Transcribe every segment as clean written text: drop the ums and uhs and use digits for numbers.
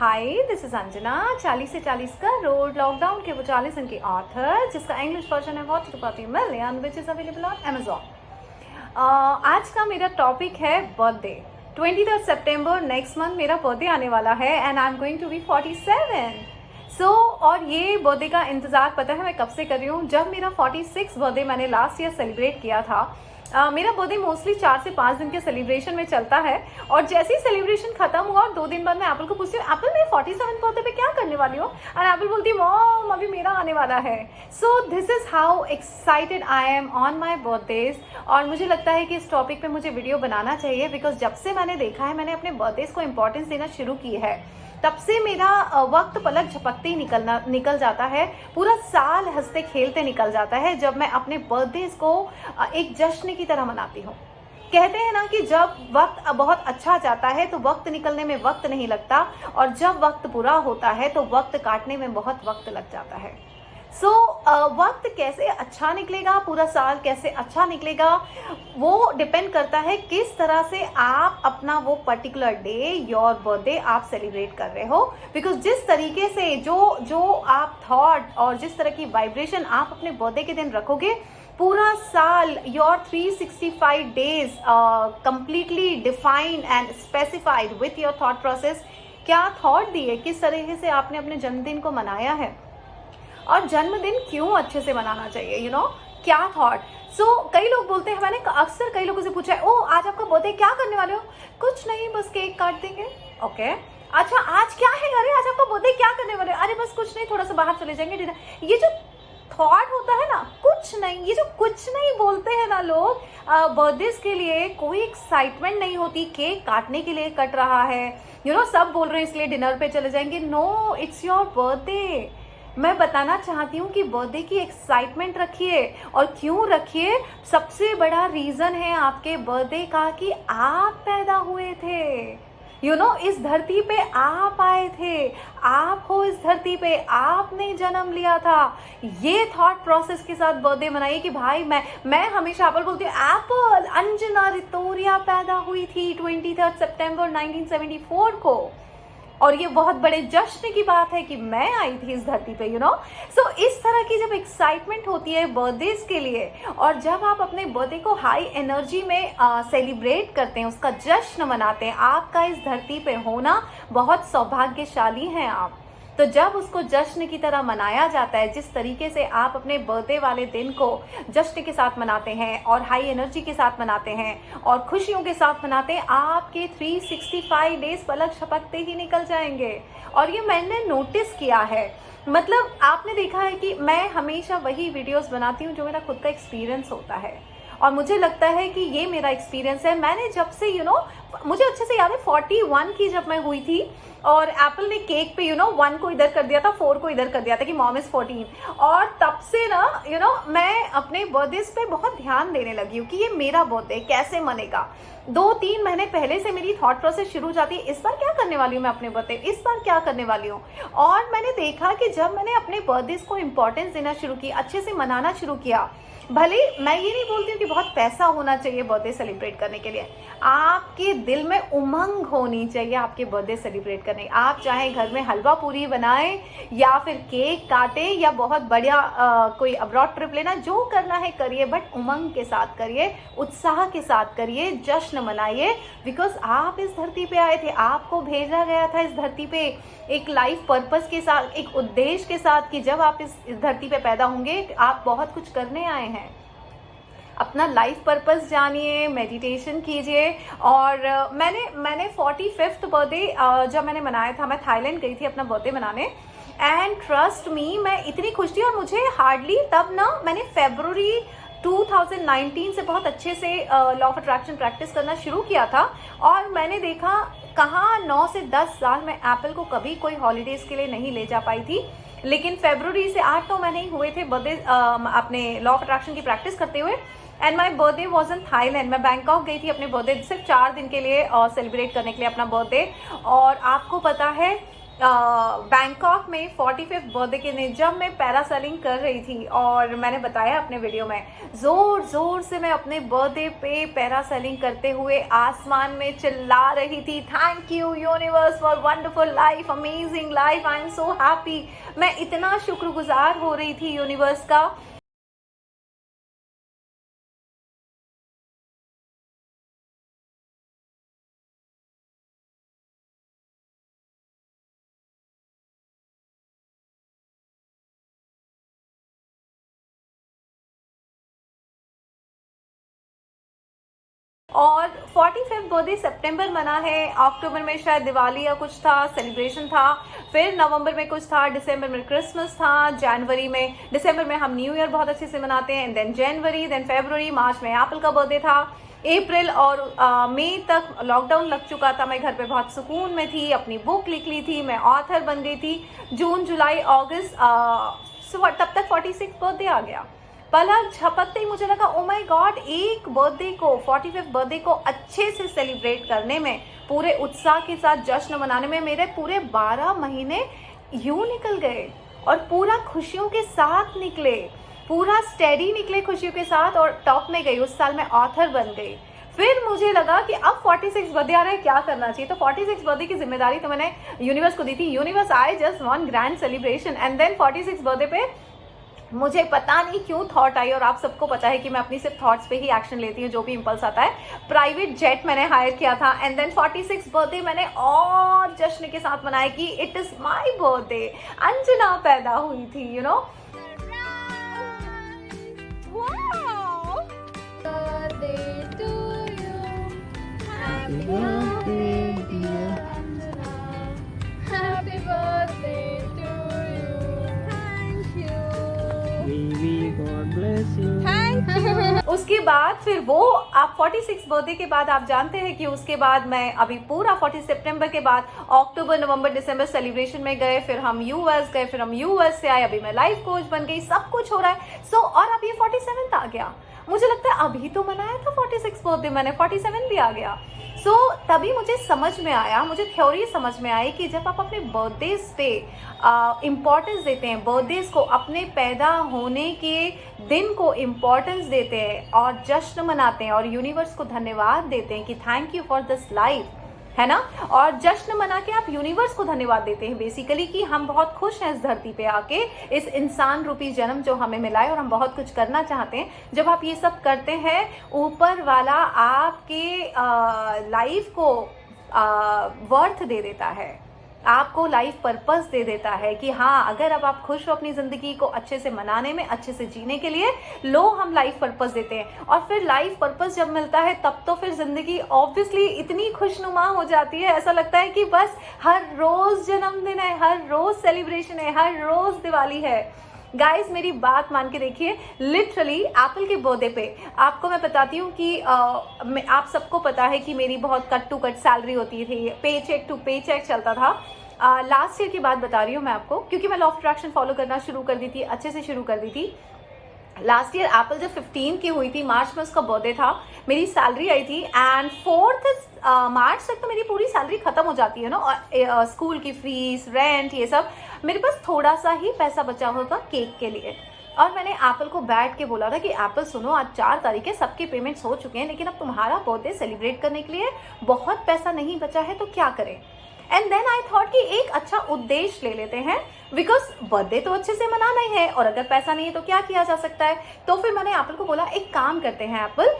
Hi, this is Anjana. 40 से 40 का road, lockdown के वो 40 इनके ऑथर, जिसका इंग्लिश वर्जन है what to 40 million which is available on Amazon. आज का मेरा टॉपिक है बर्थडे। 23 सितंबर नेक्स्ट मंथ मेरा बर्थडे आने वाला है and I am going to be 47। और ये बर्थडे का इंतज़ार पता है मैं कब से कर रही हूँ। जब मेरा 46 बर्थडे मैंने लास्ट ईयर सेलिब्रेट किया था। मेरा बर्थडे मोस्टली 4 से 5 दिन के सेलिब्रेशन में चलता है और जैसे ही सेलिब्रेशन खत्म हुआ और 2 दिन बाद मैं एप्पल को पूछती हूँ, एप्पल मेरे 47 बर्थडे पे क्या करने वाली हो? और एप्पल बोलती है, मॉम अभी मेरा आने वाला है। So this is how excited I am on my birthdays. और मुझे लगता है कि इस टॉपिक पे मुझे वीडियो बनाना चाहिए बिकॉज जब से मैंने देखा है, मैंने अपने बर्थडेज को इंपॉर्टेंस देना शुरू की है, तब से मेरा वक्त पलक झपकते ही निकल जाता है। पूरा साल हंसते खेलते निकल जाता है जब मैं अपने बर्थडेज को एक जश्न की तरह मनाती हूँ। कहते हैं ना कि जब वक्त बहुत अच्छा जाता है तो वक्त निकलने में वक्त नहीं लगता, और जब वक्त बुरा होता है तो वक्त काटने में बहुत वक्त लग जाता है। वक्त कैसे अच्छा निकलेगा, पूरा साल कैसे अच्छा निकलेगा, वो डिपेंड करता है किस तरह से आप अपना वो पर्टिकुलर डे, योर बर्थडे आप सेलिब्रेट कर रहे हो। बिकॉज जिस तरीके से जो आप थॉट और जिस तरह की वाइब्रेशन आप अपने बर्थडे के दिन रखोगे, पूरा साल your 365 days completely defined and specified with your thought process. क्या थॉट दिए, किस तरीके से आपने अपने जन्मदिन को मनाया है, और जन्मदिन क्यों अच्छे से मनाना चाहिए, यू नो, क्या थॉट। कई लोग बोलते हैं, मैंने अक्सर कई लोगों से पूछा है, ओ आज आपका बर्थडे, क्या करने वाले हो? कुछ नहीं, बस केक काट देंगे। ओके, अच्छा आज क्या है? अरे आज आपका बर्थडे, क्या करने वाले हो? अरे बस कुछ नहीं, थोड़ा सा बाहर चले जाएंगे, डिनर। ये जो थॉट होता है ना, कुछ नहीं, ये जो कुछ नहीं बोलते हैं ना लोग बर्थडेज के लिए, कोई एक्साइटमेंट नहीं होती। केक काटने के लिए कट रहा है, यू नो, सब बोल रहे हैं इसलिए डिनर पे चले जाएंगे। No, it's your birthday. मैं बताना चाहती हूँ कि बर्थडे की एक्साइटमेंट रखिए। और क्यों रखिए? सबसे बड़ा रीजन है आपके बर्थडे का कि आप पैदा हुए थे, यू नो, इस धरती पे आप आए थे, आप हो इस धरती पे, आपने जन्म लिया था। ये थॉट प्रोसेस के साथ बर्थडे मनाइए कि भाई मैं हमेशा एप्पल बोलती हूँ, एप्पल अंजना रितोरिया पैदा हुई थी 23 सितंबर 1974 को, और ये बहुत बड़े जश्न की बात है कि मैं आई थी इस धरती पे, यू नो। इस तरह की जब एक्साइटमेंट होती है बर्थडेज के लिए, और जब आप अपने बर्थडे को हाई एनर्जी में सेलिब्रेट करते हैं, उसका जश्न मनाते हैं, आपका इस धरती पे होना बहुत सौभाग्यशाली हैं आप। तो जब उसको जश्न की तरह मनाया जाता है, जिस तरीके से आप अपने बर्थडे वाले दिन को जश्न के साथ मनाते हैं और हाई एनर्जी के साथ मनाते हैं और खुशियों के साथ मनाते हैं, आपके 365 डेज पलक झपकते ही निकल जाएंगे। और ये मैंने नोटिस किया है, मतलब आपने देखा है कि मैं हमेशा वही वीडियोस बनाती हूँ जो मेरा खुद का एक्सपीरियंस होता है, और मुझे लगता है कि ये मेरा एक्सपीरियंस है। मैंने जब से, यू नो, मुझे अच्छे से याद है 41 की जब मैं हुई थी, और एप्पल ने केक पे, यू नो, 1 को इधर कर दिया था, 4 को इधर कर दिया था कि मॉम इज 14। और तब से ना, यू नो, मैं अपने बर्थडेज पे बहुत ध्यान देने लगी हूँ कि ये मेरा बर्थडे कैसे मनेगा। 2-3 महीने पहले से मेरी थॉट प्रोसेस शुरू हो जाती है, इस बार क्या करने वाली हूँ मैं अपने बर्थडे, इस बार क्या करने वाली हूँ। और मैंने देखा कि जब मैंने अपने बर्थडेज को इंपॉर्टेंस देना शुरू की, अच्छे से मनाना शुरू किया, भले मैं ये नहीं बोलती हूँ कि बहुत पैसा होना चाहिए बर्थडे सेलिब्रेट करने के लिए, आपके दिल में उमंग होनी चाहिए आपके बर्थडे सेलिब्रेट करने। आप चाहे घर में हलवा पूरी बनाएं या फिर केक काटें या बहुत बढ़िया कोई अब्रॉड ट्रिप लेना, जो करना है करिए, बट उमंग के साथ करिए, उत्साह के साथ करिए, जश्न मनाइए। बिकॉज आप इस धरती पे आए थे, आपको भेजा गया था इस धरती पे एक लाइफ पर्पस के साथ, एक उद्देश्य के साथ कि जब आप इस धरती पे पैदा होंगे आप बहुत कुछ करने आए हैं। अपना लाइफ पर्पस जानिए, मेडिटेशन कीजिए। और मैंने 45th बर्थडे जब मैंने मनाया था, मैं थाईलैंड गई थी अपना बर्थडे मनाने, एंड ट्रस्ट मी, मैं इतनी खुश थी। और मुझे हार्डली तब ना, मैंने फरवरी 2019 से बहुत अच्छे से लॉ ऑफ अट्रैक्शन प्रैक्टिस करना शुरू किया था, और मैंने देखा कहाँ 9 से 10 साल में एप्पल को कभी कोई हॉलीडेज के लिए नहीं ले जा पाई थी। लेकिन फरवरी से 8-9 महीने ही हुए थे बर्थडे अपने लॉ ऑफ अट्रैक्शन की प्रैक्टिस करते हुए, and my birthday was in Thailand. मैं बैंकॉक गई थी अपने बर्थडे सिर्फ 4 दिन के लिए सेलिब्रेट करने के लिए अपना बर्थडे। और आपको पता है बैंकॉक में 45th बर्थडे के दिन जब मैं पैरासेलिंग कर रही थी, और मैंने बताया अपने वीडियो में, ज़ोर ज़ोर से मैं अपने बर्थडे पे पैरासेलिंग करते हुए आसमान में चिल्ला रही थी, thank you universe for wonderful life, amazing life, I am so happy. मैं इतना शुक्रगुजार हो रही थी यूनिवर्स का। और 45th बर्थडे सितंबर मना है, अक्टूबर में शायद दिवाली या कुछ था, सेलिब्रेशन था, फिर नवंबर में कुछ था, दिसंबर में क्रिसमस था, जनवरी में, दिसंबर में हम न्यू ईयर बहुत अच्छे से मनाते हैं, देन जनवरी, देन फरवरी, मार्च में एप्पल का बर्थडे था, अप्रैल और मई तक लॉकडाउन लग चुका था, मैं घर पे बहुत सुकून में थी, अपनी बुक लिख ली थी, मैं ऑथर बन गई थी, जून जुलाई अगस्त तब तक 46 बर्थडे आ गया। पलक झपकते ही मुझे लगा ओ माय गॉड, एक बर्थडे को 45th बर्थडे को अच्छे से सेलिब्रेट करने में, पूरे उत्साह के साथ जश्न मनाने में मेरे पूरे 12 महीने यूं निकल गए, और पूरा खुशियों के साथ निकले, पूरा स्टेडी निकले खुशियों के साथ, और टॉप में गई। उस साल मैं ऑथर बन गई। फिर मुझे लगा कि अब 46 बर्थडे आ रहे हैं, क्या करना चाहिए। तो 46 बर्थडे की जिम्मेदारी तो मैंने यूनिवर्स को दी थी। Universe, I just want grand celebration. And then 46 birthday पे मुझे पता नहीं क्यों थॉट आई, और आप सबको पता है कि मैं अपनी सिर्फ थॉट्स पे ही एक्शन लेती हूँ, जो भी इंपल्स आता है। प्राइवेट जेट मैंने हायर किया था, एंड देन 46 बर्थडे मैंने और जश्न के साथ मनाया कि it is my birthday, Anjana पैदा हुई थी, यू नो। उसके बाद फिर वो आप 46 बर्थडे के बाद आप जानते हैं कि उसके बाद मैं अभी पूरा 40 सितंबर के बाद अक्टूबर नवंबर दिसंबर सेलिब्रेशन में गए, फिर हम यूएस गए, फिर हम यूएस से आए, अभी मैं लाइफ कोच बन गई, सब कुछ हो रहा है। और अब ये 47th आ गया। मुझे लगता है अभी तो मनाया था 46 बर्थडे मैंने, 47 भी आ गया। तभी मुझे समझ में आया, मुझे थ्योरी समझ में आई कि जब आप अपने बर्थडेज पे इम्पोर्टेंस देते हैं, बर्थडेज को, अपने पैदा होने के दिन को इम्पोर्टेंस देते हैं और जश्न मनाते हैं और यूनिवर्स को धन्यवाद देते हैं कि thank you for this life, है ना। और जश्न मना के आप यूनिवर्स को धन्यवाद देते हैं बेसिकली कि हम बहुत खुश हैं इस धरती पे आके, इस इंसान रूपी जन्म जो हमें मिला है और हम बहुत कुछ करना चाहते हैं। जब आप ये सब करते हैं, ऊपर वाला आपके लाइफ को वर्थ दे देता है, आपको लाइफ पर्पस दे देता है कि हाँ, अगर अब आप खुश हो अपनी ज़िंदगी को अच्छे से मनाने में, अच्छे से जीने के लिए, लो हम लाइफ पर्पस देते हैं। और फिर लाइफ पर्पस जब मिलता है तब तो फिर ज़िंदगी ऑब्वियसली इतनी खुशनुमा हो जाती है, ऐसा लगता है कि बस हर रोज़ जन्मदिन है, हर रोज़ सेलिब्रेशन है, हर रोज़ दिवाली है। गाइज मेरी बात मान के देखिए, लिटरली एप्पल के बर्थडे पे आपको मैं बताती हूँ कि आप सबको पता है कि मेरी बहुत कट टू कट सैलरी होती थी, पे चेक टू पे चेक चलता था। लास्ट ईयर की बात बता रही हूँ मैं आपको, क्योंकि मैं लॉ ऑफ अट्रैक्शन फॉलो करना शुरू कर दी थी, अच्छे से शुरू कर दी थी। लास्ट ईयर एप्पल जब 15 की हुई थी, मार्च में उसका बर्थडे था, मेरी सैलरी आई थी, एंड 4th मार्च तक तो मेरी पूरी सैलरी खत्म हो जाती है ना, और स्कूल की फीस, रेंट, ये सब। मेरे पास थोड़ा सा ही पैसा बचा होता केक के लिए, और मैंने एप्पल को बैठ के बोला था कि एप्पल सुनो, आज 4 तारीख है, सबके पेमेंट्स हो चुके हैं, लेकिन अब तुम्हारा बर्थडे सेलिब्रेट करने के लिए बहुत पैसा नहीं बचा है, तो क्या करें। एंड देन आई थॉट कि एक अच्छा उद्देश्य ले लेते हैं, बिकॉज बर्थडे तो अच्छे से मनाना ही है, और अगर पैसा नहीं है तो क्या किया जा सकता है। तो फिर मैंने एप्पल को बोला, एक काम करते हैं एप्पल,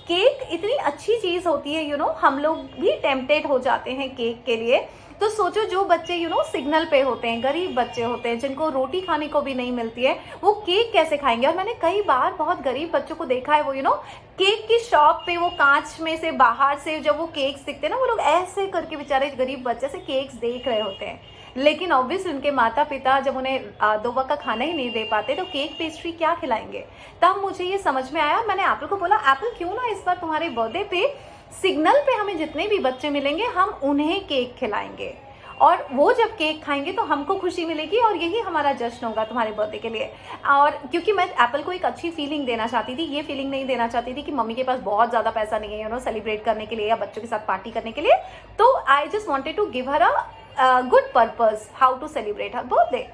केक इतनी अच्छी चीज़ होती है, यू नो, हम लोग भी टेम्पटेड हो जाते हैं केक के लिए। तो सोचो, जो बच्चे यू नो सिग्नल पे होते हैं, गरीब बच्चे होते हैं, जिनको रोटी खाने को भी नहीं मिलती है, वो केक कैसे खाएंगे। और मैंने कई बार बहुत गरीब बच्चों को देखा है, वो यू नो केक की शॉप पे वो कांच में से बाहर से जब वो केक्स दिखते हैं ना, वो लोग ऐसे करके बेचारे गरीब बच्चे से केक्स देख रहे होते हैं। लेकिन ऑब्वियसली उनके माता पिता जब उन्हें 2 वक्त का खाना ही नहीं दे पाते, तो केक पेस्ट्री क्या खिलाएंगे। तब मुझे ये समझ में आया, मैंने एप्पल को बोला, एप्पल क्यों ना इस बार तुम्हारे बर्थडे पे सिग्नल पे हमें जितने भी बच्चे मिलेंगे, हम उन्हें केक खिलाएंगे, और वो जब केक खाएंगे तो हमको खुशी मिलेगी, और यही हमारा जश्न होगा तुम्हारे बर्थडे के लिए। और क्योंकि मैं एप्पल को एक अच्छी फीलिंग देना चाहती थी, ये फीलिंग नहीं देना चाहती थी कि मम्मी के पास बहुत ज़्यादा पैसा नहीं है, यू नो, सेलिब्रेट करने के लिए या बच्चों के साथ पार्टी करने के लिए। तो I just wanted to give her a good purpose how to celebrate her birthday.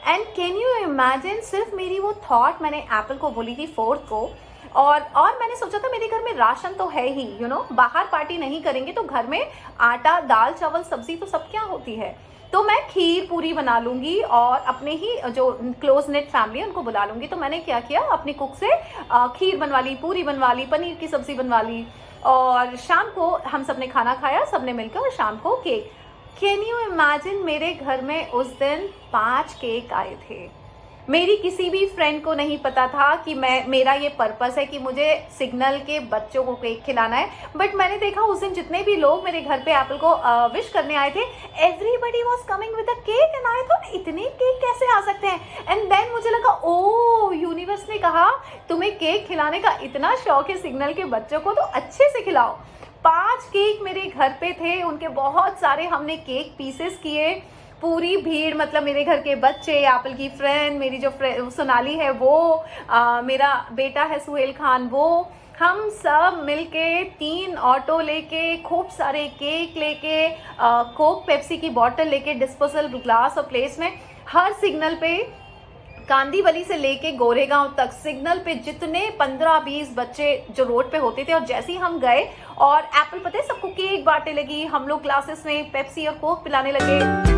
And can you imagine, सिर्फ मेरी वो थॉट मैंने एप्पल को बोली थी 4th को, और मैंने सोचा था मेरे घर में राशन तो है ही, बाहर पार्टी नहीं करेंगे तो घर में आटा, दाल, चावल, सब्जी तो सब क्या होती है, तो मैं खीर पूरी बना लूंगी और अपने ही जो क्लोज नेट फैमिली है उनको बुला लूंगी। तो मैंने क्या किया, अपनी कुक से खीर बनवा ली, पूरी बनवा ली, पनीर की सब्जी बनवा ली, और शाम को हम सबने खाना खाया, सबने मिलकर, और शाम को केक। कैन यू इमेजिन, मेरे घर में उस दिन 5 केक आए थे। मेरी किसी भी फ्रेंड को नहीं पता था कि मेरा ये पर्पस है कि मुझे सिग्नल के बच्चों को केक खिलाना है, बट मैंने देखा उस दिन जितने भी लोग मेरे घर पे एप्पल को विश करने आए थे, everybody was coming with a cake, and I thought इतने केक कैसे आ सकते हैं। एंड देन मुझे लगा, ओ यूनिवर्स ने कहा तुम्हें केक खिलाने का इतना शौक है सिग्नल के बच्चों को, तो अच्छे से खिलाओ। 5 केक मेरे घर पे थे, उनके बहुत सारे हमने केक पीसेस किए। पूरी भीड़, मतलब मेरे घर के बच्चे, एप्पल की फ्रेंड, मेरी जो सोनाली है वो, मेरा बेटा है सुहेल खान वो, हम सब मिलके 3 ऑटो लेके, खूब सारे केक लेके, कोक पेप्सी की बोतल लेके, डिस्पोजल ग्लास और प्लेट्स में, हर सिग्नल पे, कांदीवली से लेके गोरेगांव तक, सिग्नल पे जितने 15-20 बच्चे जो रोड पे होते थे, और जैसे ही हम गए और एप्पल पता है सबको केक बांटने लगी, हम लोग ग्लासेस में पेप्सी और कोक पिलाने लगे।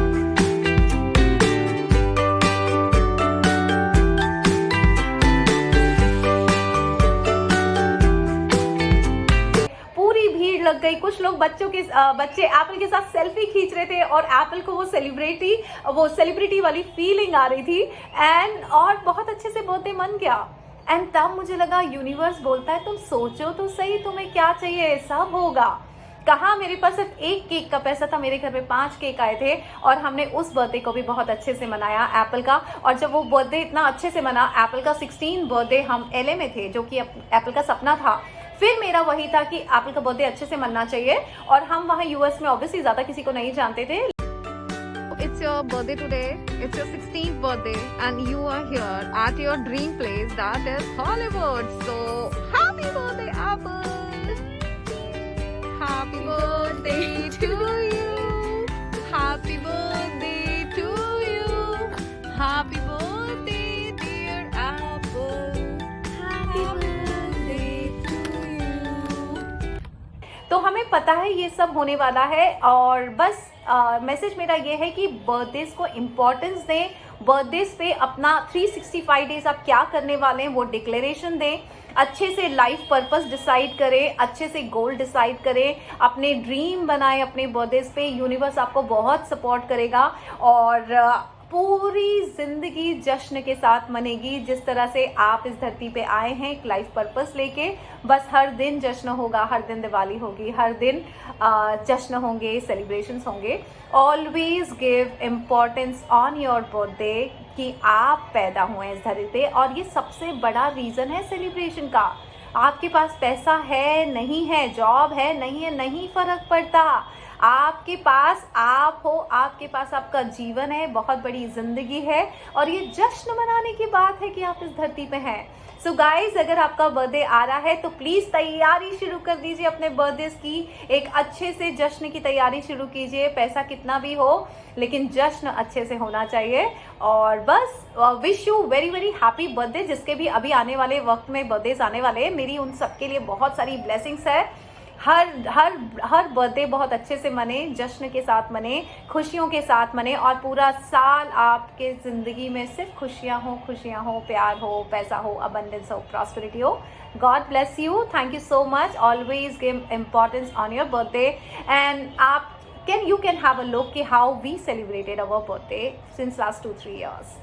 भीड़ लग गई, कुछ लोग बच्चे एप्पल के साथ सेल्फी खींच रहे थे, और एप्पल को वो सेलिब्रिटी वाली फीलिंग आ रही थी, एंड और बहुत अच्छे से बर्थडे मन गया। एंड तब मुझे लगा यूनिवर्स बोलता है तुम सोचो तो सही, तुम्हें क्या चाहिए, सब होगा। कहा, मेरे पास सिर्फ 1 केक का पैसा था, मेरे घर में 5 केक आए थे, और हमने उस बर्थडे को भी बहुत अच्छे से मनाया एप्पल का। और जब वो बर्थडे इतना अच्छे से मना, एप्पल का 16 बर्थडे, हम LA में थे, जो कि एप्पल का सपना था। फिर मेरा वही था कि एप्पल का बर्थडे अच्छे से मनना चाहिए, और हम वहाँ US में ऑब्वियसली ज्यादा किसी को नहीं जानते थे। It's your birthday today. It's your 16th birthday, and you are here at your dream place, that is Hollywood. So happy birthday, Apple! Happy birthday to you. Happy birthday to you. Happy birthday, dear Apple. Happy birthday to you. तो हमें पता है ये सब होने वाला है, और बस मैसेज मेरा ये है कि बर्थडेज को इम्पोर्टेंस दें। बर्थडेज पे अपना 365 डेज आप क्या करने वाले हैं वो डिक्लेरेशन दें, अच्छे से लाइफ पर्पस डिसाइड करें, अच्छे से गोल डिसाइड करें, अपने ड्रीम बनाएं अपने बर्थडेज पे। यूनिवर्स आपको बहुत सपोर्ट करेगा, और पूरी जिंदगी जश्न के साथ मनेगी, जिस तरह से आप इस धरती पे आए हैं एक लाइफ पर्पस लेके। बस हर दिन जश्न होगा, हर दिन दिवाली होगी, हर दिन जश्न होंगे, सेलिब्रेशंस होंगे। Always give importance on your birthday, कि आप पैदा हुए हैं इस धरती पे, और ये सबसे बड़ा रीज़न है सेलिब्रेशन का। आपके पास पैसा है नहीं है, जॉब है नहीं है, नहीं फ़र्क पड़ता। आपके पास आप हो, आपके पास आपका जीवन है, बहुत बड़ी जिंदगी है, और ये जश्न मनाने की बात है कि आप इस धरती पे हैं। सो गाइज, अगर आपका बर्थडे आ रहा है तो प्लीज़ तैयारी शुरू कर दीजिए अपने बर्थडेज की, एक अच्छे से जश्न की तैयारी शुरू कीजिए। पैसा कितना भी हो, लेकिन जश्न अच्छे से होना चाहिए। और बस wish you very very happy birthday, जिसके भी अभी आने वाले वक्त में बर्थडेज आने वाले हैं, मेरी उन सबके लिए बहुत सारी ब्लेसिंग्स है। हर बर्थडे बहुत अच्छे से मने, जश्न के साथ मने, खुशियों के साथ मने, और पूरा साल आपके ज़िंदगी में सिर्फ खुशियाँ हो, प्यार हो, पैसा हो, अबंडेंस हो, प्रॉस्पेरिटी हो। God bless you, thank you so much. Always give importance on your birthday, and you can have a look at how we celebrated our birthday since last 2-3 years.